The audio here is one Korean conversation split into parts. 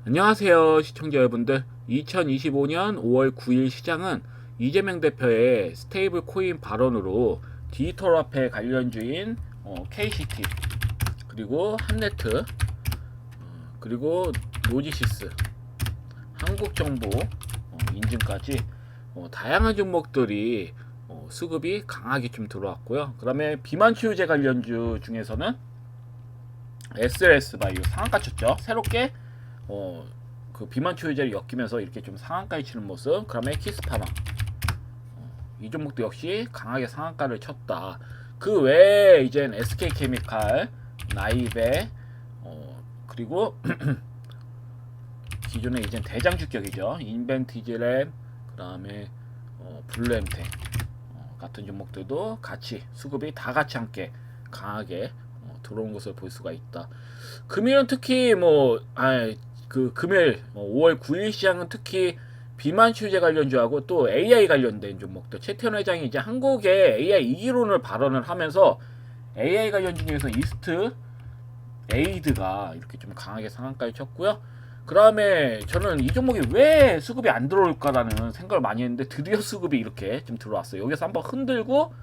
안녕하세요 시청자 여러분들. 2025년 5월 9일 시장은 이재명 대표의 스테이블 코인 발언으로 디지털 화폐 관련주인 KCT, 그리고 한네트, 그리고 노지시스, 한국정보 인증까지 다양한 종목들이 수급이 강하게 좀 들어왔고요. 그 다음에 비만치유제 관련주 중에서는 SLS 바이오 상한가 쳤죠. 새롭게 그 비만 치유제를 엮이면서 이렇게 좀 상한가에 치는 모습. 그 다음에 키스파마, 이 종목도 역시 강하게 상한가를 쳤다. 그 외에 이젠 SK케미칼, 나이베, 그리고 기존에 이젠 대장주격이죠. 인벤티지랩, 그 다음에 블루엠텍 같은 종목들도 같이 수급이 다 같이 함께 강하게 들어온 것을 볼 수가 있다. 금일은 특히 그 금일 5월 9일 시장은 특히 비만 치유제 관련주하고 또 AI 관련된 종목들, 최태원 회장이 이제 한국의 AI 2기론을 발언을 하면서 AI 관련주 중에서 이스트 에이드가 이렇게 좀 강하게 상한가를 쳤고요. 그 다음에 저는 이 종목이 왜 수급이 안 들어올까라는 생각을 많이 했는데 드디어 수급이 이렇게 좀 들어왔어요. 여기서 한번 흔들고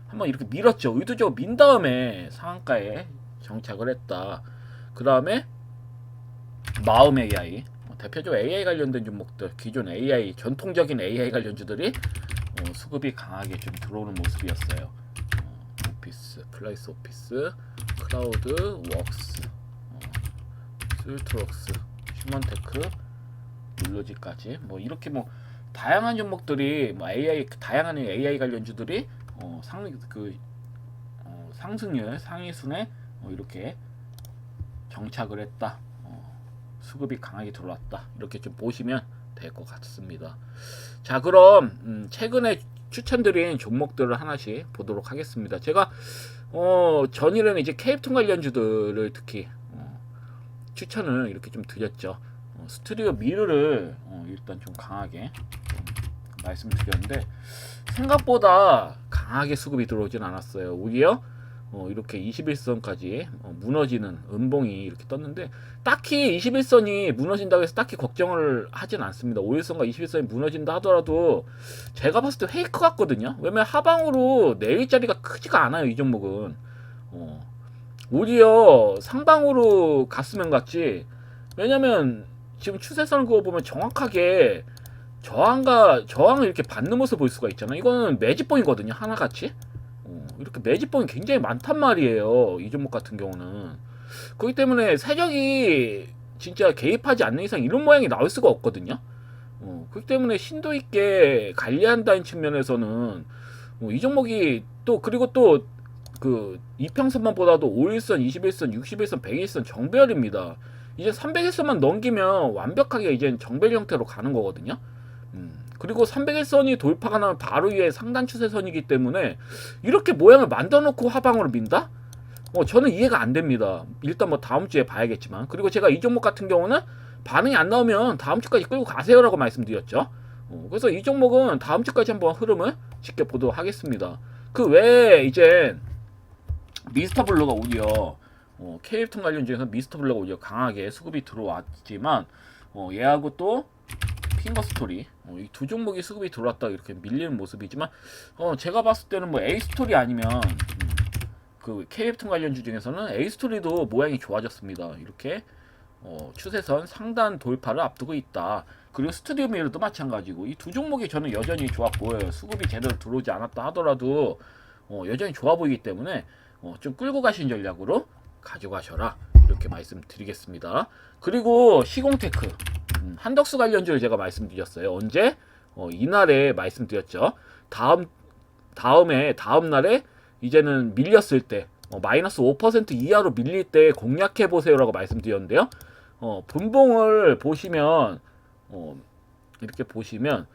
한번 이렇게 밀었죠. 의도적으로 민 다음에 상한가에 정착을 했다. 그 다음에 마음 AI, 대표적으로 AI 관련된 종목들, 기존 AI, 전통적인 AI 관련주들이 수급이 강하게 좀 들어오는 모습이었어요. 오피스, 플레이스 오피스, 클라우드 웍스, 스위트웍스, 휴먼테크, 룰로지까지 이렇게 다양한 종목들이 AI, 다양한 AI 관련주들이 상승률 상위순에 이렇게 정착을 했다. 수급이 강하게 들어왔다. 이렇게 좀 보시면 될 것 같습니다. 자, 그럼 최근에 추천드린 종목들을 하나씩 보도록 하겠습니다. 제가 전일은 이제 케이프톤 관련주들을 특히 추천을 이렇게 좀 드렸죠. 스튜디오 미르를 일단 좀 강하게 말씀드렸는데 생각보다 강하게 수급이 들어오진 않았어요. 오히려 이렇게 21선까지 무너지는 음봉이 이렇게 떴는데, 딱히 21선이 무너진다고 해서 딱히 걱정을 하진 않습니다. 5일선과 21선이 무너진다 하더라도 제가 봤을 때 페이크 같거든요. 왜냐면 하방으로 내릴 자리가 크지가 않아요. 이 종목은 오히려 상방으로 갔으면 갔지. 왜냐면 지금 추세선을 그어보면 정확하게 저항을 이렇게 받는 모습을 볼 수가 있잖아요. 이거는 매집봉이거든요. 하나같이 이렇게 매집봉이 굉장히 많단 말이에요. 이 종목 같은 경우는. 그렇기 때문에 세력이 진짜 개입하지 않는 이상 이런 모양이 나올 수가 없거든요. 그렇기 때문에 심도 있게 관리한다는 측면에서는 이 종목이 또, 그리고 또 그 이평선만 보다도 5일선, 21선, 61선, 100일선 정배열입니다. 이제 300일선만 넘기면 완벽하게 이제 정배열 형태로 가는 거거든요. 그리고 300일선이 돌파가 나면 바로 위에 상단 추세선이기 때문에 이렇게 모양을 만들어 놓고 하방으로 민다? 저는 이해가 안 됩니다. 일단 다음 주에 봐야겠지만. 그리고 제가 이 종목 같은 경우는 반응이 안 나오면 다음 주까지 끌고 가세요라고 말씀드렸죠. 그래서 이 종목은 다음 주까지 한번 흐름을 지켜보도록 하겠습니다. 그 외에 이제 미스터 블루가 오히려 케이프톤 관련 중에서 미스터 블루가 오히려 강하게 수급이 들어왔지만 얘하고 또 핑거 스토리, 이 두 종목이 수급이 들어왔다 이렇게 밀리는 모습이지만 제가 봤을 때는 A 스토리 아니면 그 케이프톤 관련주 중에서는 A 스토리도 모양이 좋아졌습니다. 이렇게 추세선 상단 돌파를 앞두고 있다. 그리고 스튜디오 미러도 마찬가지고 이 두 종목이 저는 여전히 좋아 보여요. 수급이 제대로 들어오지 않았다 하더라도 여전히 좋아 보이기 때문에 좀 끌고 가신 전략으로 가져가셔라 이렇게 말씀드리겠습니다. 그리고 시공테크, 한덕수 관련주를 제가 말씀드렸어요. 언제? 이날에 말씀드렸죠. 다음 날에 이제는 밀렸을 때 마이너스 5% 이하로 밀릴 때 공략해 보세요라고 말씀드렸는데요. 분봉을 보시면 이렇게 보시면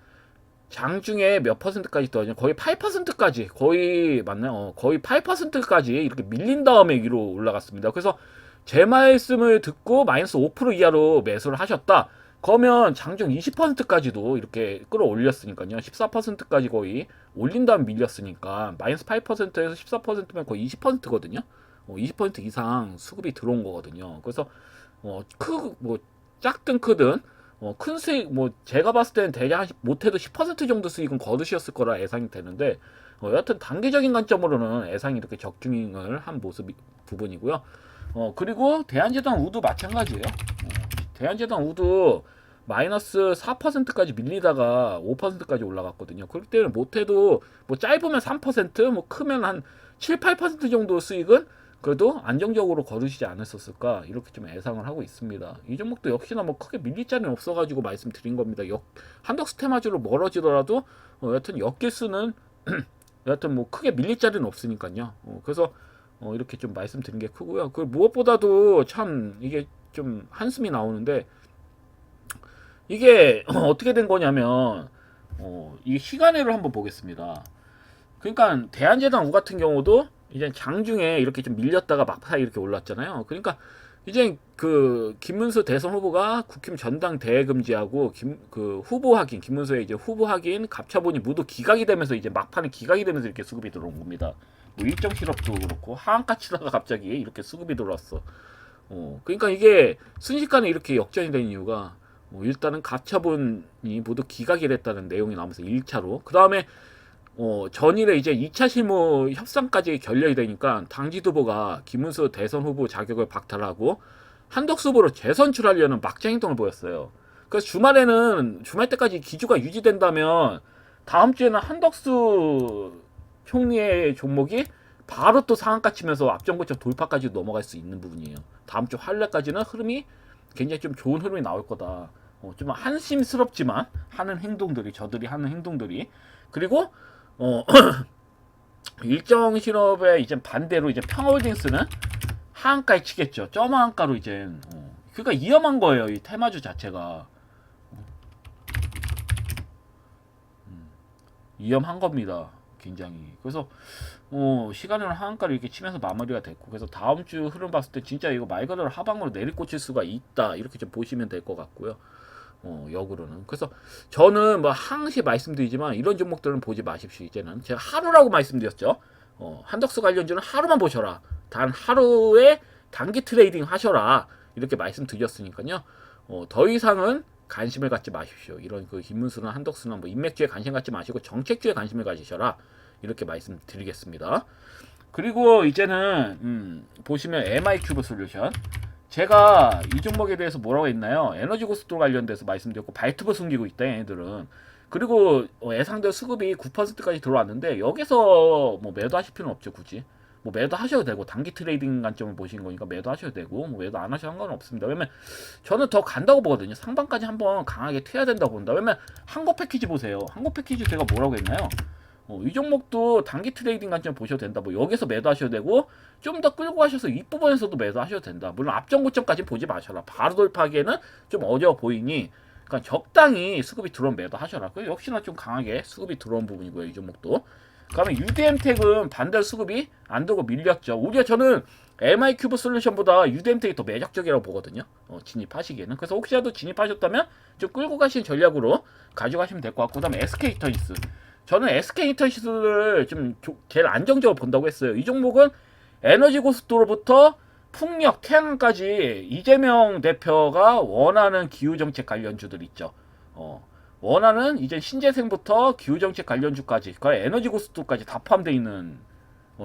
장중에 몇 퍼센트까지 떨어지냐, 거의 8%까지, 거의 맞나요? 거의 8%까지 이렇게 밀린 다음에 위로 올라갔습니다. 그래서 제 말씀을 듣고 마이너스 5% 이하로 매수를 하셨다. 그러면 장중 20%까지도 이렇게 끌어올렸으니까요. 14%까지 거의 올린 다음 밀렸으니까 마이너스 8%에서 14%면 거의 20%거든요. 20% 이상 수급이 들어온 거거든요. 그래서 뭐 작든 크든 큰 수익 뭐 제가 봤을 때는 대략 못해도 10% 정도 수익은 거두셨을 거라 예상이 되는데 여하튼 단기적인 관점으로는 예상이 이렇게 적중을 한 모습 부분이고요. 그리고 대한제당 우도 마찬가지예요. 대한제당 우도 마이너스 4%까지 밀리다가 5%까지 올라갔거든요. 그럴 때는 못해도 뭐 짧으면 3%뭐 크면 한 7, 8% 정도 수익은 그래도 안정적으로 거두시지 않았었을까 이렇게 좀 예상을 하고 있습니다. 이 종목도 역시나 뭐 크게 밀릴 자리는 없어가지고 말씀드린 겁니다. 한덕수 테마주로 멀어지더라도 여하튼 엮일수는 여하튼 뭐 크게 밀릴 자리는 없으니까요. 그래서 이렇게 좀 말씀드린 게 크고요. 그 무엇보다도 참 이게 좀 한숨이 나오는데 이게 어떻게 된 거냐면 이 시간외를 한번 보겠습니다. 그러니까 대한제당 우 같은 경우도 이제 장중에 이렇게 좀 밀렸다가 막판에 이렇게 올랐잖아요. 그러니까 이제 그 김문수 대선 후보가 국힘 전당 대회 금지하고 그 후보 확인 김문수의 이제 후보 확인 갑차본이 모두 기각이 되면서 이제 막판에 기각이 되면서 이렇게 수급이 들어온 겁니다. 뭐 일정 실업도 그렇고 하한가 치다가 갑자기 이렇게 수급이 들어왔어. 그러니까 이게 순식간에 이렇게 역전이 된 이유가 일단은 가처분이 모두 기각이 됐다는 내용이 나오면서 1차로 그 다음에 전일에 이제 2차 실무 협상까지 결렬이 되니까 당직 후보가 김문수 대선 후보 자격을 박탈하고 한덕수 후보로 재선출하려는 막장 행동을 보였어요. 그래서 주말 때까지 기조가 유지된다면 다음 주에는 한덕수 총리의 종목이 바로 또 상한가 치면서 앞전고점 돌파까지 넘어갈 수 있는 부분이에요. 다음 주 화요일까지는 흐름이 굉장히 좀 좋은 흐름이 나올 거다. 좀 한심스럽지만 저들이 하는 행동들이 그리고 일정 실업에 이제 반대로 이제 평화홀딩스는 하한가에 치겠죠. 점하한가로 이제 그러니까 위험한 거예요. 이 테마주 자체가 위험한 겁니다. 굉장히. 그래서 시간을 하한가를 이렇게 치면서 마무리가 됐고 그래서 다음 주 흐름 봤을 때 진짜 이거 말 그대로 하방으로 내리꽂힐 수가 있다 이렇게 좀 보시면 될 것 같고요. 역으로는 그래서 저는 뭐 항시 말씀드리지만 이런 종목들은 보지 마십시오. 이제는 제가 하루라고 말씀드렸죠. 한덕수 관련주는 하루만 보셔라. 단 하루에 단기 트레이딩 하셔라 이렇게 말씀드렸으니까요. 더 이상은 관심을 갖지 마십시오. 이런 그 김문수나 한덕수나 뭐 인맥주에 관심 갖지 마시고 정책주에 관심을 가지셔라 이렇게 말씀드리겠습니다. 그리고 이제는 보시면 MI큐브 솔루션 제가 이 종목에 대해서 뭐라고 했나요? 에너지 고속도로 관련돼서 말씀드렸고 발투부 숨기고 있다 얘들은. 그리고 예상대로 수급이 9%까지 들어왔는데 여기서 뭐 매도하실 필요는 없죠 굳이. 뭐 매도 하셔도 되고 단기 트레이딩 관점을 보신 거니까 매도 하셔도 되고 뭐 매도 안 하셔도 상관은 없습니다. 왜냐면 저는 더 간다고 보거든요. 상반까지 한번 강하게 튀어야 된다고 본다. 왜냐면 한국 패키지 보세요. 한국 패키지 제가 뭐라고 했나요? 이 종목도 단기 트레이딩 관점 보셔도 된다. 뭐 여기서 매도하셔도 되고 좀 더 끌고 가셔서 윗부분에서도 매도하셔도 된다. 물론 앞전 고점까지 보지 마셔라. 바로 돌파하기에는 좀 어려워 보이니 그러니까 적당히 수급이 들어온 매도하셔라. 그 역시나 좀 강하게 수급이 들어온 부분이고요. 이 종목도. 그다음에 UDM텍은 반대로 수급이 안 들고 밀렸죠. 오히려 저는 MI큐브 솔루션보다 UDM텍이 더 매력적이라고 보거든요. 진입하시기에는. 그래서 혹시라도 진입하셨다면 좀 끌고 가신 전략으로 가져가시면 될 것 같고 그다음에 SK이터니스. 저는 SK이터니스를 좀 제일 안정적으로 본다고 했어요. 이 종목은 에너지 고속도로부터 풍력, 태양까지 이재명 대표가 원하는 기후정책 관련주들 있죠. 원하는 이제 신재생부터 기후정책 관련주까지, 그 에너지 고속도로까지 다 포함되어 있는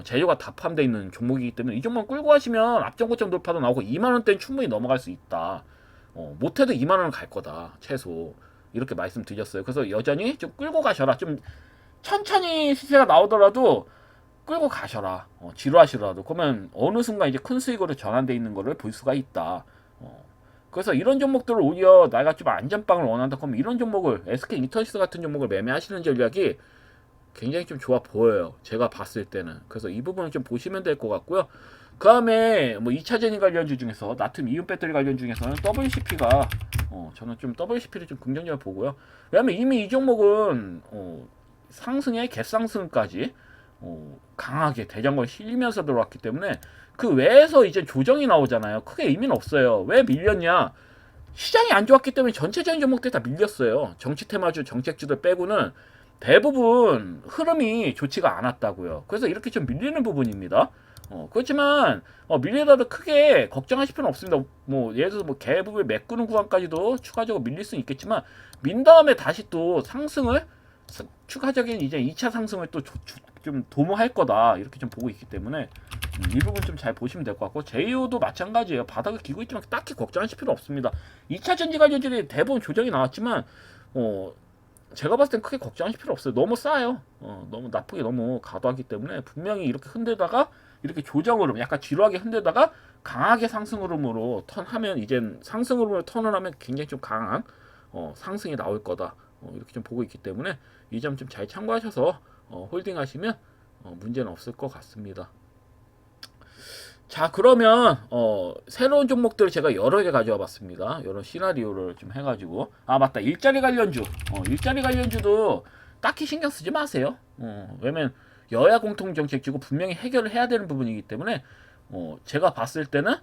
재료가 다 포함되어 있는 종목이기 때문에 이 종목 끌고 가시면 앞전고점 돌파도 나오고 2만원대는 충분히 넘어갈 수 있다. 못해도 2만원은 갈 거다. 최소. 이렇게 말씀드렸어요. 그래서 여전히 좀 끌고 가셔라. 좀 천천히 시세가 나오더라도 끌고 가셔라. 지루하시더라도. 그러면 어느 순간 이제 큰 수익으로 전환되어 있는 거를 볼 수가 있다. 그래서 이런 종목들을 오히려 내가 좀 안전빵을 원한다 그러면 이런 종목을 SK 이터니스 같은 종목을 매매하시는 전략이 굉장히 좀 좋아 보여요. 제가 봤을 때는. 그래서 이 부분을 좀 보시면 될 것 같고요. 그 다음에 뭐 2차전지 관련주 중에서 나트륨 이온 배터리 관련 중에서는 WCP가 저는 좀 WCP를 좀 긍정적으로 보고요. 왜냐면 이미 이 종목은 상승에 갭상승까지 강하게 대장을 실리면서 들어왔기 때문에 그 외에서 이제 조정이 나오잖아요. 크게 의미는 없어요. 왜 밀렸냐? 시장이 안 좋았기 때문에 전체적인 종목들이 다 밀렸어요. 정치 테마주, 정책주들 빼고는 대부분 흐름이 좋지가 않았다고요. 그래서 이렇게 좀 밀리는 부분입니다. 그렇지만 밀리더라도 크게 걱정하실 필요는 없습니다. 뭐 예를 들어서 뭐 갭을 메꾸는 구간까지도 추가적으로 밀릴 수는 있겠지만 민 다음에 다시 또 상승을 추가적인 이제 2차 상승을 또 좀 도모할 거다 이렇게 좀 보고 있기 때문에 이 부분 좀 잘 보시면 될 것 같고 제이오도 마찬가지예요. 바닥을 기고 있지만 딱히 걱정하실 필요 없습니다. 2차 전지 관련주들이 대부분 조정이 나왔지만 제가 봤을 땐 크게 걱정하실 필요 없어요. 너무 싸요. 너무 나쁘게 너무 과도하기 때문에 분명히 이렇게 흔들다가 이렇게 조정으로 약간 지루하게 흔들다가 강하게 상승 흐름으로 턴하면 이젠 상승 흐름으로 턴을 하면 굉장히 좀 강한 상승이 나올 거다. 이렇게 좀 보고 있기 때문에 이 점 좀 잘 참고하셔서 홀딩 하시면 문제는 없을 것 같습니다. 자 그러면 새로운 종목들을 제가 여러 개 가져와 봤습니다. 이런 시나리오를 좀 해가지고 맞다 일자리 관련주 일자리 관련주도 딱히 신경 쓰지 마세요. 왜냐면 여야 공통 정책주고 분명히 해결을 해야 되는 부분이기 때문에 제가 봤을 때는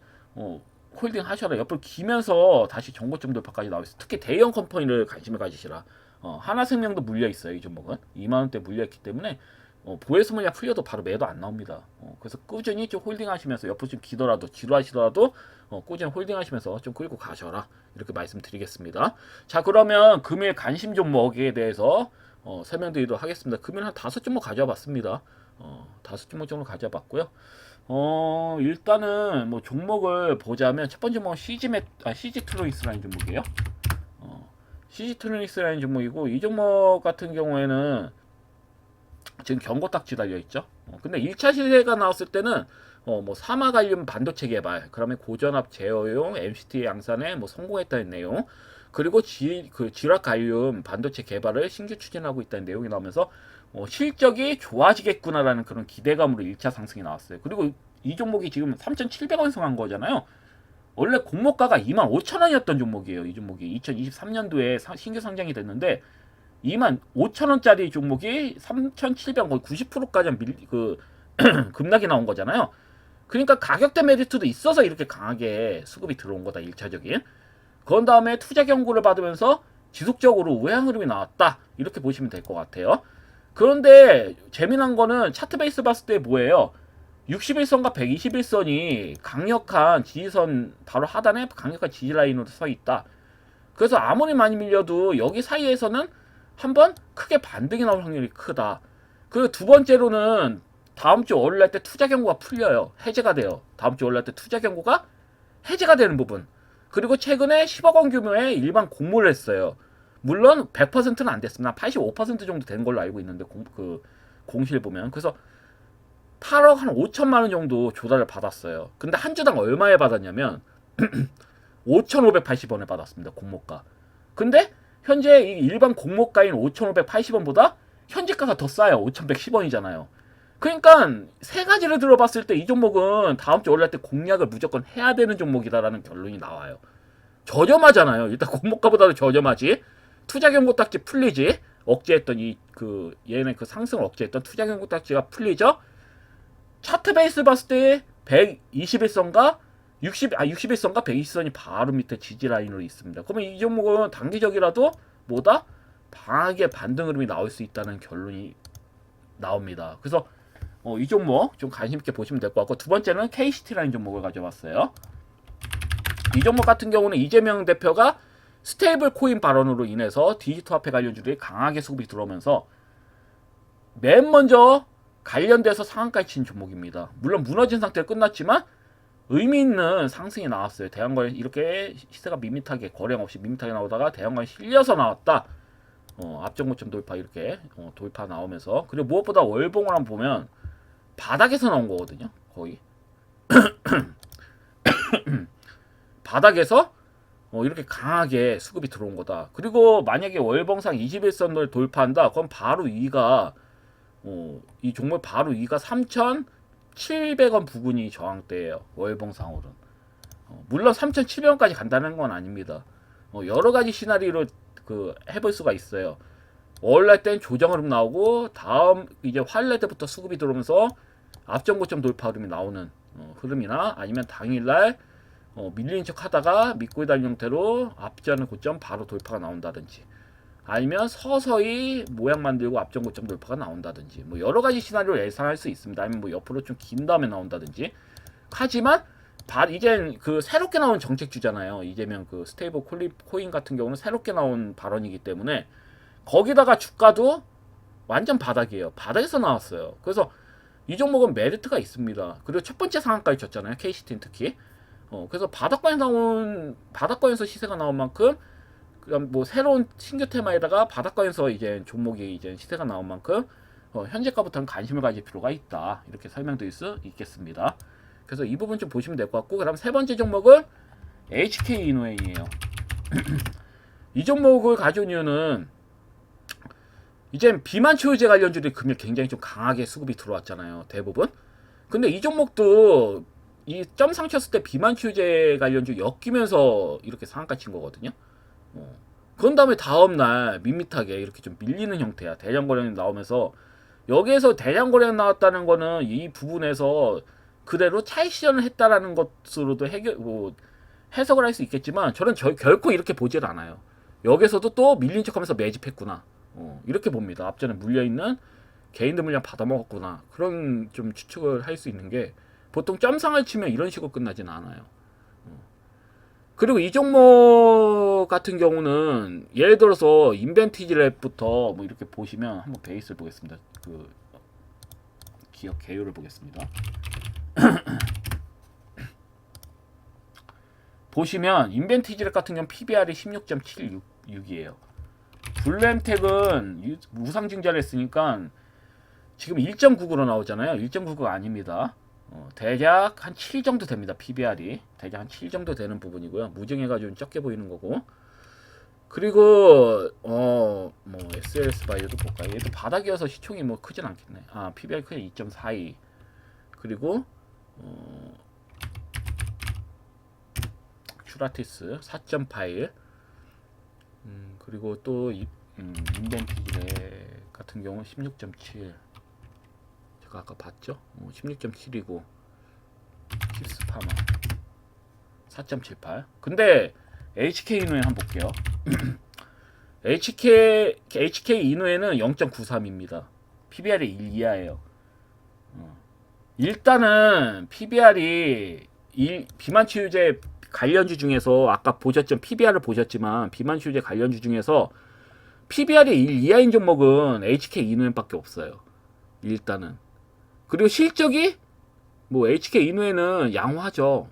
홀딩 하셔라. 옆으로 기면서 다시 정고점 돌파까지 나와 있어요. 특히 대형 컴퍼니를 관심을 가지시라. 하나생명도 물려 있어요. 이 종목은 2만 원대 물려 있기 때문에 보혜서 물약 풀려도 바로 매도 안 나옵니다. 그래서 꾸준히 좀 홀딩 하시면서 옆으로 좀 기더라도 지루하시더라도 꾸준히 홀딩 하시면서 좀 끌고 가셔라 이렇게 말씀드리겠습니다. 자 그러면 금일 관심 종목에 대해서 설명드리도록 하겠습니다. 금일 한 5종목 가져와 봤습니다. 5종목 정도 가져와 봤고요. 일단은 뭐 종목을 보자면 첫 번째 종목은 CG트로닉스라는 종목이에요. CG트로닉스라는 종목이고 이 종목 같은 경우에는 지금 경고딱지 달려있죠. 근데 1차 시세가 나왔을 때는 뭐 사마갈륨 반도체 개발, 그다음에 고전압 제어용 MCT 양산에 뭐 성공했다는 내용, 그리고 지락갈륨 반도체 개발을 신규 추진하고 있다는 내용이 나오면서 실적이 좋아지겠구나라는 그런 기대감으로 1차 상승이 나왔어요. 그리고 이 종목이 지금 3,700원 상한 거잖아요. 원래 공모가가 25,000원이었던 종목이에요. 이 종목이 2023년도에 신규 상장이 됐는데 25,000원짜리 종목이 3,700원 거의 90%까지 급락이 나온 거잖아요. 그러니까 가격대 메리트도 있어서 이렇게 강하게 수급이 들어온 거다. 1차적인. 그런 다음에 투자 경고를 받으면서 지속적으로 우량 흐름이 나왔다. 이렇게 보시면 될 것 같아요. 그런데 재미난 거는 차트 베이스 봤을 때 뭐예요? 61선과 121선이 강력한 지지선 바로 하단에 강력한 지지 라인으로 서 있다. 그래서 아무리 많이 밀려도 여기 사이에서는 한번 크게 반등이 나올 확률이 크다. 그리고 두 번째로는 다음 주 월요일 날 때 투자 경고가 풀려요. 해제가 돼요. 다음 주 월요일 날 때 투자 경고가 해제가 되는 부분. 그리고 최근에 10억 원 규모의 일반 공모를 했어요. 물론 100%는 안 됐습니다. 85% 정도 된 걸로 알고 있는데 공시를 보면. 그래서 8억 한 5천만 원 정도 조달을 받았어요. 근데 한 주당 얼마에 받았냐면 5,580원에 받았습니다. 공모가. 근데 현재 이 일반 공모가인 5,580원보다 현재가가 더 싸요. 5,110원이잖아요. 그러니까 세 가지를 들어봤을 때 이 종목은 다음 주 월요일 때 공략을 무조건 해야 되는 종목이다라는 결론이 나와요. 저렴하잖아요. 일단 공모가보다도 저렴하지. 투자 경고 딱지 풀리지. 억제했던 얘네 상승을 억제했던 투자 경고 딱지가 풀리죠. 차트 베이스 봤을 때 121선과 61선과 120선이 바로 밑에 지지 라인으로 있습니다. 그러면 이 종목은 단기적이라도 뭐다? 강하게 반등 흐름이 나올 수 있다는 결론이 나옵니다. 그래서 이 종목 좀 관심 있게 보시면 될 것 같고, 두 번째는 KCT라는 종목을 가져왔어요. 이 종목 같은 경우는 이재명 대표가 스테이블 코인 발언으로 인해서 디지털 화폐 관련주들이 강하게 수급이 들어오면서 맨 먼저 관련돼서 상한가에 친 종목입니다. 물론 무너진 상태로 끝났지만 의미 있는 상승이 나왔어요. 대형거래 이렇게 시세가 밋밋하게 거래량 없이 밋밋하게 나오다가 대형거래 실려서 나왔다. 앞정고점 돌파 이렇게 돌파 나오면서, 그리고 무엇보다 월봉을 한번 보면 바닥에서 나온 거거든요. 거의 바닥에서 이렇게 강하게 수급이 들어온 거다. 그리고 만약에 월봉상 21선을 돌파한다. 그럼 바로 위가 이 종목 바로 위가 3,700원 부근이 저항대예요. 월봉상으로는. 물론 3,700원까지 간다는 건 아닙니다. 여러 가지 시나리오로 해볼 수가 있어요. 월날 땐 조정 흐름 나오고 다음 이제 화요일 때부터 수급이 들어오면서 앞전고점 돌파 흐름이 나오는 흐름이나, 아니면 당일날 밀리는 척 하다가 믿고 달린 형태로 앞지하는 고점 바로 돌파가 나온다든지, 아니면 서서히 모양 만들고 앞전 고점 돌파가 나온다든지, 뭐 여러 가지 시나리오를 예상할 수 있습니다. 아니면 뭐 옆으로 좀 긴 다음에 나온다든지. 하지만 이젠 그 새롭게 나온 정책주잖아요. 이재명 그 스테이블 코인 같은 경우는 새롭게 나온 발언이기 때문에 거기다가 주가도 완전 바닥이에요. 바닥에서 나왔어요. 그래서 이 종목은 메리트가 있습니다. 그리고 첫 번째 상한가를 쳤잖아요. KCT는 특히. 그래서 바닥권에서 시세가 나온 만큼, 그럼 뭐 새로운 신규 테마에다가 바닥권에서 이제 종목이 이제 시세가 나온 만큼 현재가부터는 관심을 가질 필요가 있다. 이렇게 설명드릴 수 있겠습니다. 그래서 이 부분 좀 보시면 될 것 같고, 그다음 세 번째 종목은 HK 이노웨이예요. 이 종목을 가져온 이유는 이제 비만 치료제 관련주들이 금일 굉장히 좀 강하게 수급이 들어왔잖아요. 대부분. 근데 이 종목도 이 점상 쳤을 때 비만 치료제 관련주 엮이면서 이렇게 상한가 친 거거든요. 그런 다음에 다음날 밋밋하게 이렇게 좀 밀리는 형태야. 대량 거래량 나오면서, 여기에서 대량 거래량 나왔다는 거는 이 부분에서 그대로 차익 실현을 했다라는 것으로도 해석을 할 수 있겠지만, 저는 결코 이렇게 보질 않아요. 여기서도 또 밀린 척하면서 매집했구나. 이렇게 봅니다. 앞전에 물려있는 개인들 물량 받아먹었구나. 그런 좀 추측을 할 수 있는 게, 보통 점상을 치면 이런 식으로 끝나지는 않아요. 그리고 이 종목 같은 경우는 예를 들어서 인벤티지랩부터 뭐 이렇게 보시면, 한번 베이스를 보겠습니다. 그 기업 개요를 보겠습니다. 보시면 인벤티지랩 같은 경우는 PBR이 16.76이에요. 블루엠텍은 우상증자를 했으니까 지금 1.99로 나오잖아요. 1.99가 아닙니다. 대략 한 7 정도 됩니다. PBR이 대략 한 7 정도 되는 부분이고요. 무증해가지고 적게 보이는 거고. 그리고 뭐 SLS 바이오도 볼까요? 얘도 바닥이어서 시총이 뭐 크진 않겠네. PBR 크게 2.42. 그리고 큐라티스 4.81. 그리고 또 인벤티지레 같은 경우 16.7. 제가 아까 봤죠? 16.7이고 킵스파마 4.78. 근데 HK 이노에 한번 볼게요. HK 이노에는 0.93입니다. PBR이 1 이하예요. 일단은 PBR이 비만 치유제 관련주 중에서 아까 보셨죠? PBR을 보셨지만 비만 치유제 관련주 중에서 PBR이 1 이하인 종목은 HK 이노엔밖에 없어요. 일단은. 그리고 실적이 뭐 HK 이노에는 양호하죠.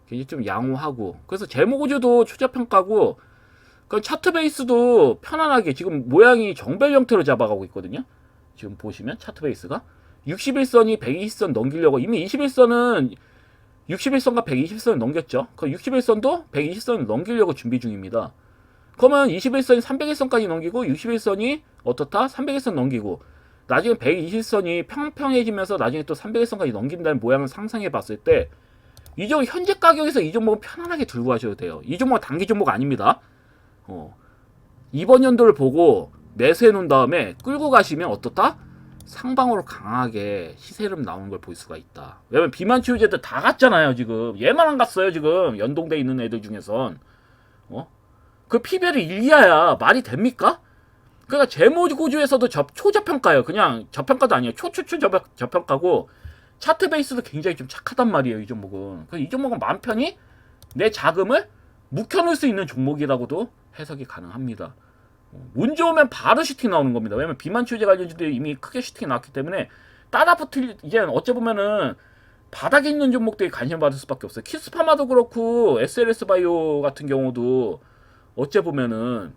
굉장히 좀 양호하고. 그래서 재무구조도 초저평가고, 그 차트 베이스도 편안하게 지금 모양이 정벨 형태로 잡아가고 있거든요. 지금 보시면 차트 베이스가 61선이 120선 넘기려고, 이미 21선은 61선과 120선을 넘겼죠. 그 61선도 120선을 넘기려고 준비 중입니다. 그러면 21선이 300일선까지 넘기고, 61선이 어떻다? 300일선 넘기고, 나중에 120선이 평평해지면서 나중에 또 300일선까지 넘긴다는 모양을 상상해 봤을 때, 이 종목 현재 가격에서 이 종목은 편안하게 들고 가셔도 돼요. 이 종목은 단기 종목 아닙니다. 이번 연도를 보고 매수해 놓은 다음에 끌고 가시면 어떻다? 상방으로 강하게 시세름 나오는 걸 볼 수가 있다. 왜냐면 비만 치유제들 다 갔잖아요. 지금 얘만 안 갔어요. 지금 연동돼 있는 애들 중에선. 그 PBR이 1 이하야. 말이 됩니까? 그러니까 재무구조에서도 초저평가예요. 그냥 저평가도 아니에요. 저평가고, 차트 베이스도 굉장히 좀 착하단 말이에요. 이 종목은. 그래서 이 종목은 마음 편히 내 자금을 묵혀놓을 수 있는 종목이라고도 해석이 가능합니다. 운 좋으면 바로 슈팅 나오는 겁니다. 왜냐면 비만 치유제 관련주들이 이미 크게 슈팅이 나왔기 때문에 따라붙을, 이제 어째 보면은 바닥에 있는 종목들이 관심을 받을 수밖에 없어요. 키스파마도 그렇고 SLS 바이오 같은 경우도 어째 보면은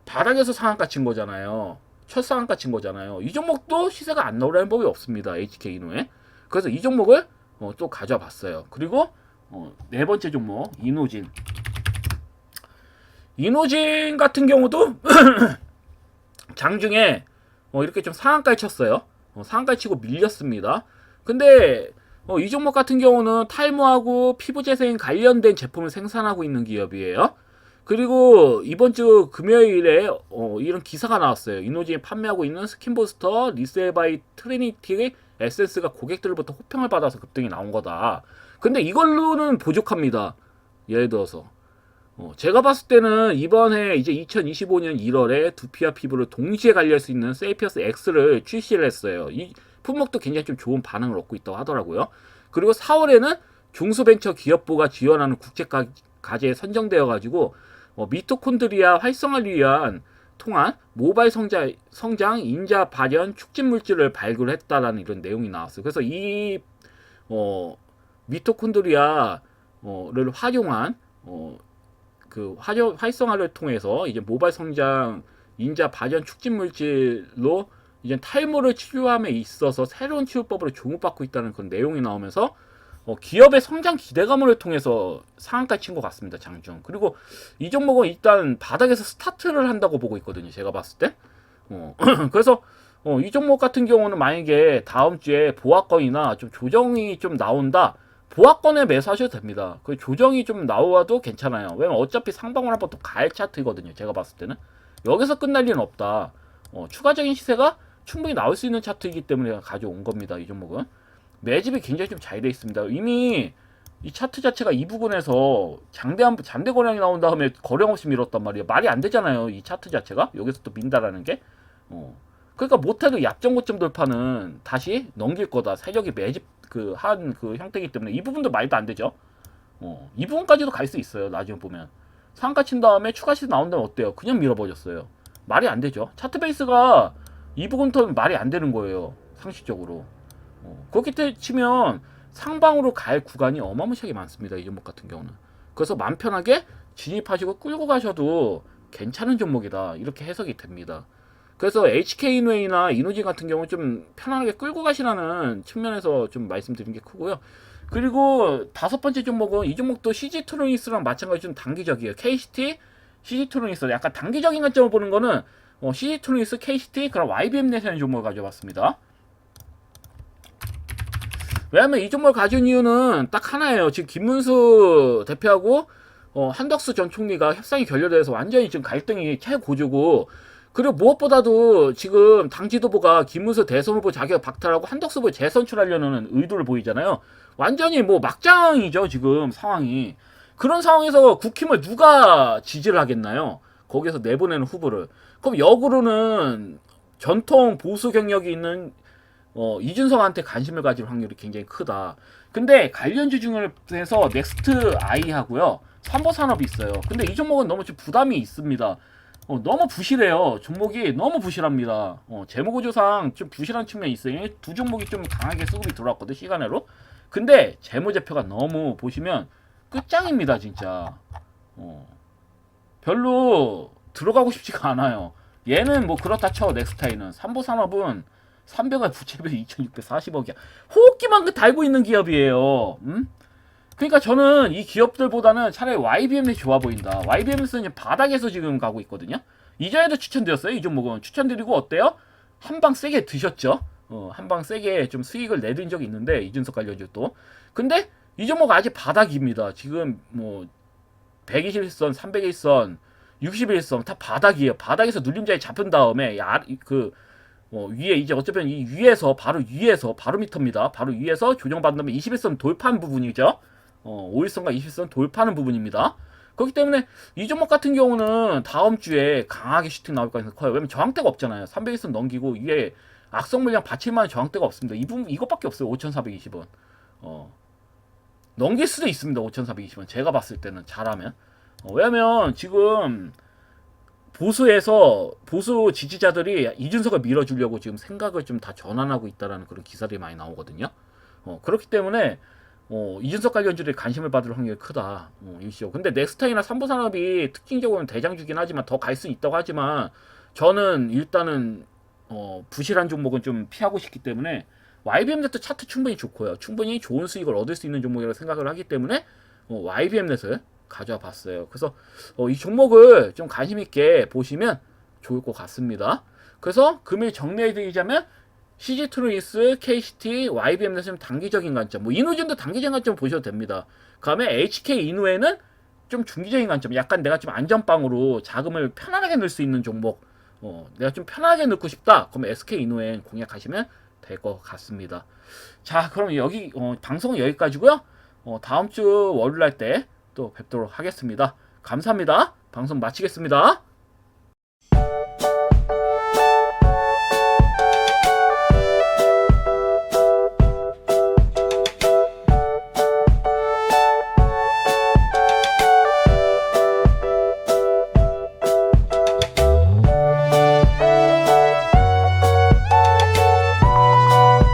바닥에서 상한가 친 거잖아요. 첫 상한가 친 거잖아요. 이 종목도 시세가 안 나오려는 법이 없습니다. HK 이노에. 그래서 이 종목을 또 가져와 봤어요. 그리고 네 번째 종목 이노진. 이노진 같은 경우도 장중에 이렇게 좀 상한가를 쳤어요. 상한가를 치고 밀렸습니다. 근데 이 종목 같은 경우는 탈모하고 피부재생 관련된 제품을 생산하고 있는 기업이에요. 그리고 이번 주 금요일에 이런 기사가 나왔어요. 이노진이 판매하고 있는 스킨부스터 리셀바이 트리니티 에센스가 고객들로부터 호평을 받아서 급등이 나온 거다. 근데 이걸로는 부족합니다. 예를 들어서 제가 봤을 때는 이번에 이제 2025년 1월에 두피와 피부를 동시에 관리할 수 있는 세이피어스 X를 출시를 했어요. 이 품목도 굉장히 좀 좋은 반응을 얻고 있다고 하더라고요. 그리고 4월에는 중소벤처 기업부가 지원하는 국제과제에 선정되어 가지고 미토콘드리아 활성화를 위한 통한 모바일 성장 인자 발현 촉진 물질을 발굴했다라는 이런 내용이 나왔어요. 그래서 이 미토콘드리아를 활용한 그 활성화를 통해서 이제 모바일 성장 인자 발현 촉진 물질로 이제 탈모를 치료함에 있어서 새로운 치료법으로 주목받고 있다는 그런 내용이 나오면서 기업의 성장 기대감을 통해서 상한가 친 것 같습니다. 장중. 그리고 이 종목은 일단 바닥에서 스타트를 한다고 보고 있거든요. 제가 봤을 때. 그래서 이 종목 같은 경우는 만약에 다음 주에 보합권이나 좀 조정이 좀 나온다. 보합권에 매수하셔도 됩니다. 그 조정이 좀 나와도 괜찮아요. 왜냐면 어차피 상방울 한번 또 갈 차트거든요. 제가 봤을 때는. 여기서 끝날 일은 없다. 추가적인 시세가 충분히 나올 수 있는 차트이기 때문에 가져온 겁니다. 이 종목은. 매집이 굉장히 좀 잘 돼 있습니다. 이미 이 차트 자체가 이 부분에서 잠대 거량이 나온 다음에 거량 없이 밀었단 말이에요. 말이 안 되잖아요. 이 차트 자체가 여기서 또 민다라는 게. 그러니까 못해도 약정 고점 돌파는 다시 넘길 거다. 세력이 매집 그 형태이기 때문에 이 부분도 말도 안 되죠. 이 부분까지도 갈 수 있어요. 나중에 보면 상한가 친 다음에 추가 시세 나온다면 어때요? 그냥 밀어버렸어요. 말이 안 되죠. 차트 베이스가 이 부분부터는 말이 안 되는 거예요. 상식적으로. 그렇게 치면 상방으로 갈 구간이 어마무시하게 많습니다. 이 종목 같은 경우는. 그래서 마음 편하게 진입하시고 끌고 가셔도 괜찮은 종목이다. 이렇게 해석이 됩니다. 그래서 HK인웨이나 이노진 같은 경우 좀 편안하게 끌고 가시라는 측면에서 좀 말씀드린 게 크고요. 그리고 다섯 번째 종목은 이 종목도 CG트로닉스랑 마찬가지로 좀 단기적이에요. KCT, CG트로닉스 약간 단기적인 관점을 보는 거는 CG트로닉스, KCT, 그럼 YBM넷이라는 종목을 가져왔습니다. 왜냐면 이 종목을 가져온 이유는 딱 하나예요. 지금 김문수 대표하고 한덕수 전 총리가 협상이 결렬돼서 완전히 지금 갈등이 최고조고, 그리고 무엇보다도 지금 당 지도부가 김문수 대선 후보 자격 박탈하고 한덕수 후보 재선출하려는 의도를 보이잖아요. 완전히 뭐 막장이죠 지금 상황이. 그런 상황에서 국힘을 누가 지지를 하겠나요? 거기서 내보내는 후보를. 그럼 역으로는 전통 보수 경력이 있는 이준석한테 관심을 가질 확률이 굉장히 크다. 근데 관련주 중에서 넥스트 아이하고요, 삼보산업이 있어요. 근데 이 종목은 너무 좀 부담이 있습니다. 너무 부실해요. 종목이 너무 부실합니다. 재무구조상 좀 부실한 측면이 있어요. 두 종목이 좀 강하게 수급이 들어왔거든, 시간으로. 근데 재무제표가 너무 보시면 끝장입니다, 진짜. 별로 들어가고 싶지가 않아요. 얘는 뭐 그렇다 쳐, 넥스타이는. 삼보산업은 300원 부채비 2640억이야. 호흡기만 달고 있는 기업이에요. 그러니까 저는 이 기업들보다는 차라리 YBM이 좋아 보인다. YBM은 바닥에서 지금 가고 있거든요. 이전에도 추천드렸어요. 이 종목은 추천드리고 어때요? 한 방 세게 드셨죠. 한 방 세게 좀 수익을 내든 적이 있는데, 이준석 관련주도. 근데 이 종목 아직 바닥입니다. 지금 뭐 121선, 301선, 61선 다 바닥이에요. 바닥에서 눌림자에 잡힌 다음에 위에 이제 어차피 이 위에서 바로 밑입니다. 바로 위에서 조정받는 다음에 21선 돌파한 부분이죠. 5일선과 20선 돌파하는 부분입니다. 그렇기 때문에 이 종목 같은 경우는 다음 주에 강하게 슈팅 나올 가능성이 커요. 왜냐면 저항대가 없잖아요. 301선 넘기고 위에 악성 물량 받칠 만한 저항대가 없습니다. 이것밖에 없어요. 5,420원. 넘길 수도 있습니다. 5,420원. 제가 봤을 때는 잘하면. 왜냐면 지금 보수 지지자들이 이준석을 밀어주려고 지금 생각을 좀 다 전환하고 있다라는 그런 기사들이 많이 나오거든요. 그렇기 때문에 이준석 관련주들이 관심을 받을 확률이 크다. 일시적. 근데 넥스타이나 삼보산업이 특징적으로는 대장주긴 하지만 더 갈 수 있다고 하지만, 저는 일단은 부실한 종목은 좀 피하고 싶기 때문에 YBM넷도 차트 충분히 좋고요. 충분히 좋은 수익을 얻을 수 있는 종목이라고 생각을 하기 때문에 YBM넷을 가져와 봤어요. 그래서 이 종목을 좀 관심 있게 보시면 좋을 것 같습니다. 그래서 금일 정리해드리자면 CG트로닉스, KCT, YBM넷은 단기적인 관점, 뭐 이노진도 단기적인 관점 보셔도 됩니다. 그 다음에 HK인후에는 좀 중기적인 관점, 약간 내가 좀 안전빵으로 자금을 편안하게 넣을 수 있는 종목, 내가 좀 편하게 넣고 싶다, 그러면 SK인후엔 공략하시면 될 것 같습니다. 자, 그럼 여기 방송은 여기까지고요. 다음 주 월요일 날 때 또 뵙도록 하겠습니다. 감사합니다. 방송 마치겠습니다.